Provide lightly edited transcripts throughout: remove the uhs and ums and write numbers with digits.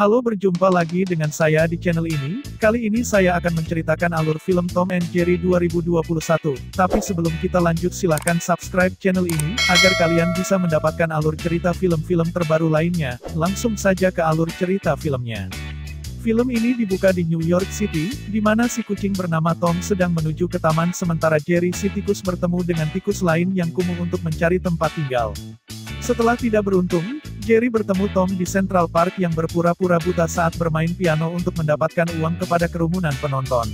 Halo, berjumpa lagi dengan saya di channel ini. Kali ini saya akan menceritakan alur film Tom and Jerry 2021. Tapi sebelum kita lanjut, silahkan subscribe channel ini, agar kalian bisa mendapatkan alur cerita film-film terbaru lainnya. Langsung saja ke alur cerita filmnya. Film ini dibuka di New York City, di mana si kucing bernama Tom sedang menuju ke taman sementara Jerry si tikus bertemu dengan tikus lain yang kumuh untuk mencari tempat tinggal. Setelah tidak beruntung, Jerry bertemu Tom di Central Park yang berpura-pura buta saat bermain piano untuk mendapatkan uang kepada kerumunan penonton.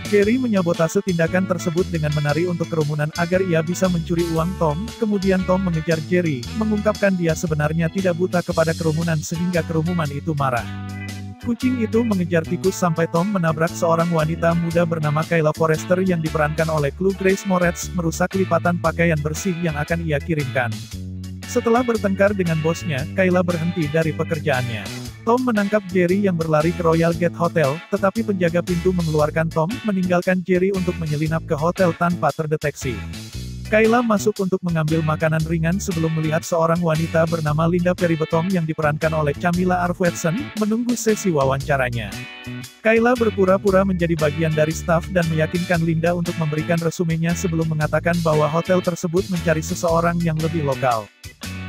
Jerry menyabotase tindakan tersebut dengan menari untuk kerumunan agar ia bisa mencuri uang Tom, kemudian Tom mengejar Jerry, mengungkapkan dia sebenarnya tidak buta kepada kerumunan sehingga kerumunan itu marah. Kucing itu mengejar tikus sampai Tom menabrak seorang wanita muda bernama Kayla Forrester yang diperankan oleh Chloe Grace Moretz, merusak lipatan pakaian bersih yang akan ia kirimkan. Setelah bertengkar dengan bosnya, Kayla berhenti dari pekerjaannya. Tom menangkap Jerry yang berlari ke Royal Gate Hotel, tetapi penjaga pintu mengeluarkan Tom, meninggalkan Jerry untuk menyelinap ke hotel tanpa terdeteksi. Kayla masuk untuk mengambil makanan ringan sebelum melihat seorang wanita bernama Linda Perry-Betom yang diperankan oleh Camilla Arfwedson, menunggu sesi wawancaranya. Kayla berpura-pura menjadi bagian dari staf dan meyakinkan Linda untuk memberikan resumenya sebelum mengatakan bahwa hotel tersebut mencari seseorang yang lebih lokal.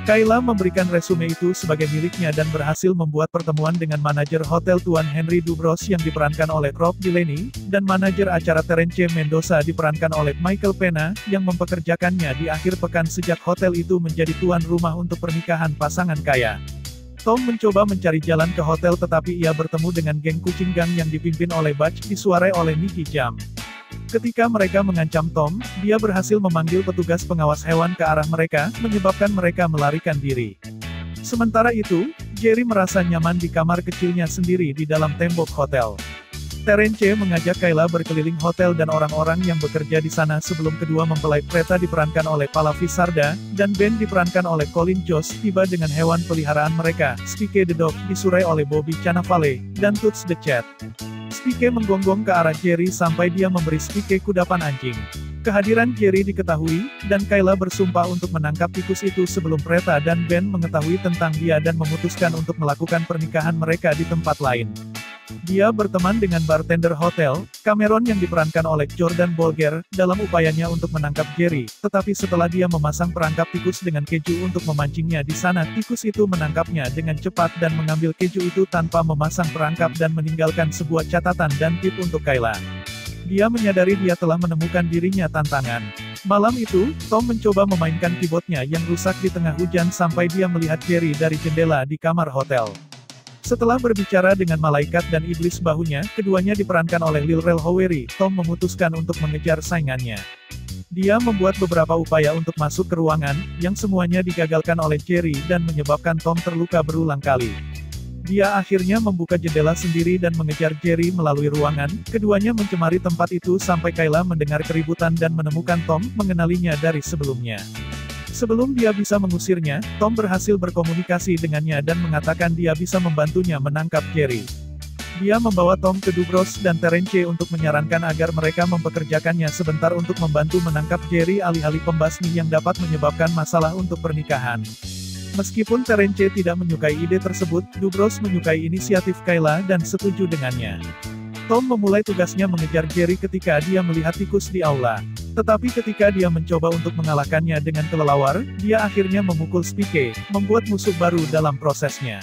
Kayla memberikan resume itu sebagai miliknya dan berhasil membuat pertemuan dengan manajer hotel Tuan Henry Dubros yang diperankan oleh Rob Delaney, dan manajer acara Terence Mendoza diperankan oleh Michael Pena, yang mempekerjakannya di akhir pekan sejak hotel itu menjadi tuan rumah untuk pernikahan pasangan kaya. Tom mencoba mencari jalan ke hotel tetapi ia bertemu dengan geng kucing gang yang dipimpin oleh Butch, disuarai oleh Nicky Jam. Ketika mereka mengancam Tom, dia berhasil memanggil petugas pengawas hewan ke arah mereka, menyebabkan mereka melarikan diri. Sementara itu, Jerry merasa nyaman di kamar kecilnya sendiri di dalam tembok hotel. Terence mengajak Kayla berkeliling hotel dan orang-orang yang bekerja di sana sebelum kedua mempelai Preta diperankan oleh Pallavi Sarda, dan Ben diperankan oleh Colin Jost tiba dengan hewan peliharaan mereka, Spike the Dog, disurai oleh Bobby Cannavale, dan Toots the Cat. Spike menggonggong ke arah Jerry sampai dia memberi Spike kudapan anjing. Kehadiran Jerry diketahui, dan Kayla bersumpah untuk menangkap tikus itu sebelum Preta dan Ben mengetahui tentang dia dan memutuskan untuk melakukan pernikahan mereka di tempat lain. Dia berteman dengan bartender hotel, Cameron yang diperankan oleh Jordan Bolger, dalam upayanya untuk menangkap Jerry, tetapi setelah dia memasang perangkap tikus dengan keju untuk memancingnya di sana, tikus itu menangkapnya dengan cepat dan mengambil keju itu tanpa memasang perangkap dan meninggalkan sebuah catatan dan tip untuk Kayla. Dia menyadari dia telah menemukan dirinya tantangan. Malam itu, Tom mencoba memainkan keyboardnya yang rusak di tengah hujan sampai dia melihat Jerry dari jendela di kamar hotel. Setelah berbicara dengan malaikat dan iblis bahunya, keduanya diperankan oleh Lil Rel Howery, Tom memutuskan untuk mengejar saingannya. Dia membuat beberapa upaya untuk masuk ke ruangan, yang semuanya digagalkan oleh Jerry dan menyebabkan Tom terluka berulang kali. Dia akhirnya membuka jendela sendiri dan mengejar Jerry melalui ruangan, keduanya mencemari tempat itu sampai Kayla mendengar keributan dan menemukan Tom, mengenalinya dari sebelumnya. Sebelum dia bisa mengusirnya, Tom berhasil berkomunikasi dengannya dan mengatakan dia bisa membantunya menangkap Jerry. Dia membawa Tom ke Dubros dan Terence untuk menyarankan agar mereka mempekerjakannya sebentar untuk membantu menangkap Jerry alih-alih pembasmi yang dapat menyebabkan masalah untuk pernikahan. Meskipun Terence tidak menyukai ide tersebut, Dubros menyukai inisiatif Kayla dan setuju dengannya. Tom memulai tugasnya mengejar Jerry ketika dia melihat tikus di aula. Tetapi ketika dia mencoba untuk mengalahkannya dengan kelelawar, dia akhirnya memukul Spike, membuat musuh baru dalam prosesnya.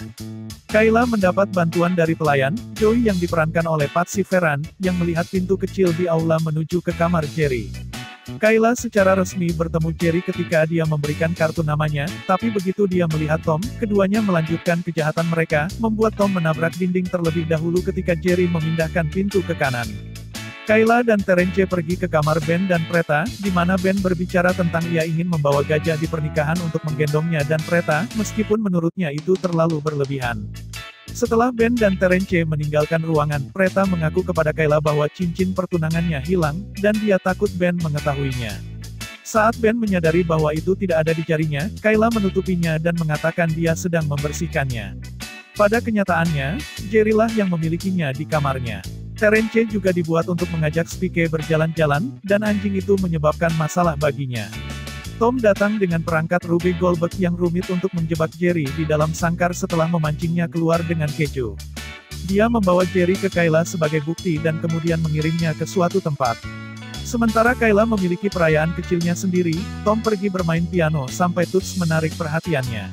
Kayla mendapat bantuan dari pelayan, Joey yang diperankan oleh Patsy Ferran, yang melihat pintu kecil di aula menuju ke kamar Jerry. Kayla secara resmi bertemu Jerry ketika dia memberikan kartu namanya, tapi begitu dia melihat Tom, keduanya melanjutkan kejahatan mereka, membuat Tom menabrak dinding terlebih dahulu ketika Jerry memindahkan pintu ke kanan. Kayla dan Terence pergi ke kamar Ben dan Preta, di mana Ben berbicara tentang ia ingin membawa gajah di pernikahan untuk menggendongnya dan Preta, meskipun menurutnya itu terlalu berlebihan. Setelah Ben dan Terence meninggalkan ruangan, Preta mengaku kepada Kayla bahwa cincin pertunangannya hilang, dan dia takut Ben mengetahuinya. Saat Ben menyadari bahwa itu tidak ada di jarinya, Kayla menutupinya dan mengatakan dia sedang membersihkannya. Pada kenyataannya, Jerry lah yang memilikinya di kamarnya. Terence juga dibuat untuk mengajak Spike berjalan-jalan, dan anjing itu menyebabkan masalah baginya. Tom datang dengan perangkat Ruby Goldberg yang rumit untuk menjebak Jerry di dalam sangkar setelah memancingnya keluar dengan keju. Dia membawa Jerry ke Kayla sebagai bukti dan kemudian mengirimnya ke suatu tempat. Sementara Kayla memiliki perayaan kecilnya sendiri, Tom pergi bermain piano sampai Toots menarik perhatiannya.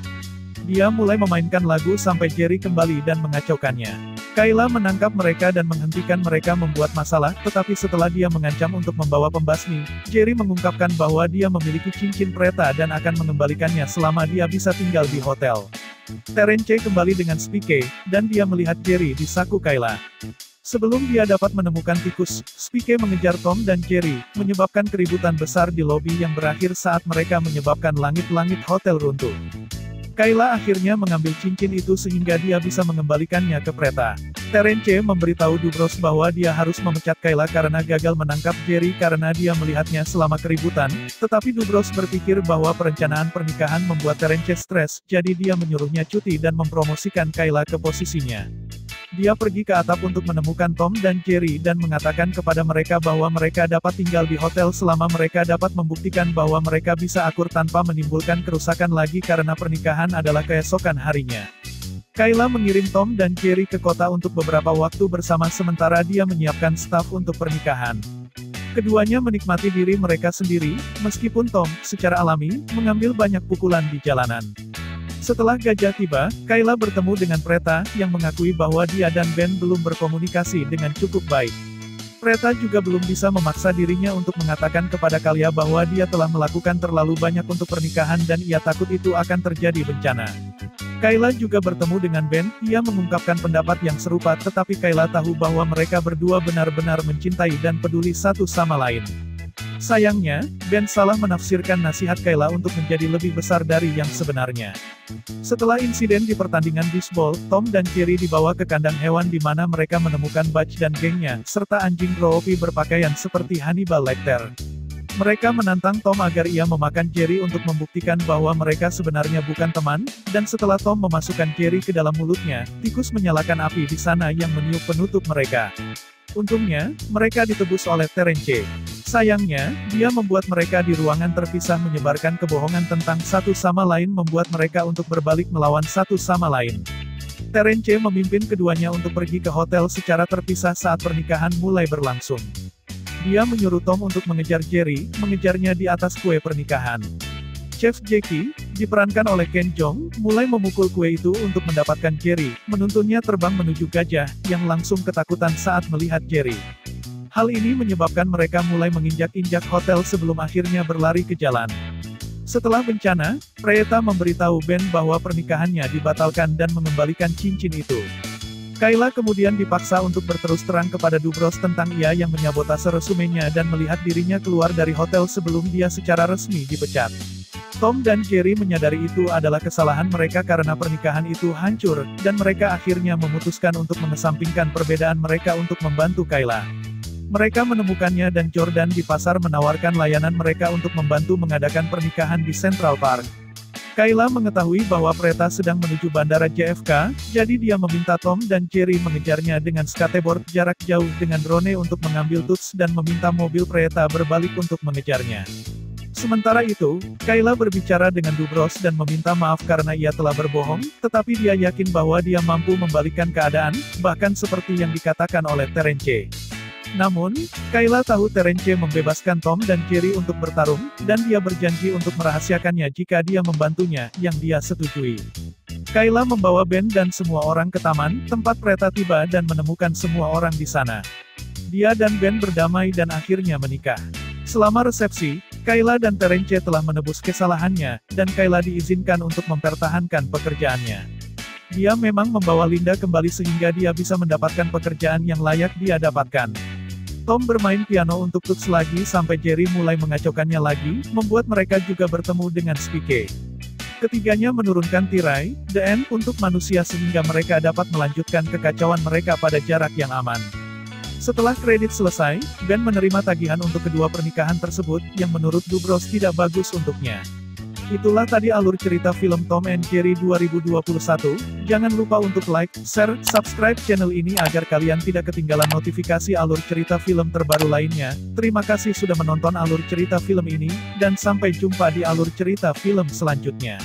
Dia mulai memainkan lagu sampai Jerry kembali dan mengacaukannya. Kayla menangkap mereka dan menghentikan mereka membuat masalah, tetapi setelah dia mengancam untuk membawa pembasmi, Jerry mengungkapkan bahwa dia memiliki cincin Preta dan akan mengembalikannya selama dia bisa tinggal di hotel. Terence kembali dengan Spike, dan dia melihat Jerry di saku Kayla. Sebelum dia dapat menemukan tikus, Spike mengejar Tom dan Jerry, menyebabkan keributan besar di lobi yang berakhir saat mereka menyebabkan langit-langit hotel runtuh. Kayla akhirnya mengambil cincin itu sehingga dia bisa mengembalikannya ke Preta. Terence memberitahu Dubros bahwa dia harus memecat Kayla karena gagal menangkap Jerry karena dia melihatnya selama keributan, tetapi Dubros berpikir bahwa perencanaan pernikahan membuat Terence stres, jadi dia menyuruhnya cuti dan mempromosikan Kayla ke posisinya. Dia pergi ke atap untuk menemukan Tom dan Jerry dan mengatakan kepada mereka bahwa mereka dapat tinggal di hotel selama mereka dapat membuktikan bahwa mereka bisa akur tanpa menimbulkan kerusakan lagi karena pernikahan adalah keesokan harinya. Kayla mengirim Tom dan Jerry ke kota untuk beberapa waktu bersama sementara dia menyiapkan staf untuk pernikahan. Keduanya menikmati diri mereka sendiri, meskipun Tom, secara alami, mengambil banyak pukulan di jalanan. Setelah gajah tiba, Kayla bertemu dengan Preta, yang mengakui bahwa dia dan Ben belum berkomunikasi dengan cukup baik. Preta juga belum bisa memaksa dirinya untuk mengatakan kepada Kayla bahwa dia telah melakukan terlalu banyak untuk pernikahan dan ia takut itu akan terjadi bencana. Kayla juga bertemu dengan Ben, ia mengungkapkan pendapat yang serupa tetapi Kayla tahu bahwa mereka berdua benar-benar mencintai dan peduli satu sama lain. Sayangnya, Ben salah menafsirkan nasihat Kayla untuk menjadi lebih besar dari yang sebenarnya. Setelah insiden di pertandingan bisbol, Tom dan Jerry dibawa ke kandang hewan di mana mereka menemukan Butch dan gengnya, serta anjing Groovy berpakaian seperti Hannibal Lecter. Mereka menantang Tom agar ia memakan Jerry untuk membuktikan bahwa mereka sebenarnya bukan teman, dan setelah Tom memasukkan Jerry ke dalam mulutnya, tikus menyalakan api di sana yang meniup penutup mereka. Untungnya, mereka ditebus oleh Terence. Sayangnya, dia membuat mereka di ruangan terpisah menyebarkan kebohongan tentang satu sama lain membuat mereka untuk berbalik melawan satu sama lain. Terence memimpin keduanya untuk pergi ke hotel secara terpisah saat pernikahan mulai berlangsung. Dia menyuruh Tom untuk mengejar Jerry, mengejarnya di atas kue pernikahan. Chef Jackie, diperankan oleh Ken Jeong, mulai memukul kue itu untuk mendapatkan Jerry, menuntunnya terbang menuju gajah, yang langsung ketakutan saat melihat Jerry. Hal ini menyebabkan mereka mulai menginjak-injak hotel sebelum akhirnya berlari ke jalan. Setelah bencana, Preta memberitahu Ben bahwa pernikahannya dibatalkan dan mengembalikan cincin itu. Kayla kemudian dipaksa untuk berterus terang kepada Dubros tentang ia yang menyabotase resumenya dan melihat dirinya keluar dari hotel sebelum dia secara resmi dipecat. Tom dan Jerry menyadari itu adalah kesalahan mereka karena pernikahan itu hancur, dan mereka akhirnya memutuskan untuk mengesampingkan perbedaan mereka untuk membantu Kayla. Mereka menemukannya dan Jordan di pasar menawarkan layanan mereka untuk membantu mengadakan pernikahan di Central Park. Kayla mengetahui bahwa Preta sedang menuju bandara JFK, jadi dia meminta Tom dan Jerry mengejarnya dengan skateboard jarak jauh dengan drone untuk mengambil Toots dan meminta mobil Preta berbalik untuk mengejarnya. Sementara itu, Kayla berbicara dengan Dubros dan meminta maaf karena ia telah berbohong, tetapi dia yakin bahwa dia mampu membalikkan keadaan, bahkan seperti yang dikatakan oleh Terence. Namun, Kayla tahu Terence membebaskan Tom dan Jerry untuk bertarung, dan dia berjanji untuk merahasiakannya jika dia membantunya, yang dia setujui. Kayla membawa Ben dan semua orang ke taman, tempat Preta tiba dan menemukan semua orang di sana. Dia dan Ben berdamai dan akhirnya menikah. Selama resepsi, Kayla dan Terence telah menebus kesalahannya, dan Kayla diizinkan untuk mempertahankan pekerjaannya. Dia memang membawa Linda kembali sehingga dia bisa mendapatkan pekerjaan yang layak dia dapatkan. Tom bermain piano untuk Toots lagi sampai Jerry mulai mengacaukannya lagi, membuat mereka juga bertemu dengan Spike. Ketiganya menurunkan tirai, The End, untuk manusia sehingga mereka dapat melanjutkan kekacauan mereka pada jarak yang aman. Setelah kredit selesai, Ben menerima tagihan untuk kedua pernikahan tersebut, yang menurut Dubros tidak bagus untuknya. Itulah tadi alur cerita film Tom and Jerry 2021. Jangan lupa untuk like, share, subscribe channel ini agar kalian tidak ketinggalan notifikasi alur cerita film terbaru lainnya. Terima kasih sudah menonton alur cerita film ini, dan sampai jumpa di alur cerita film selanjutnya.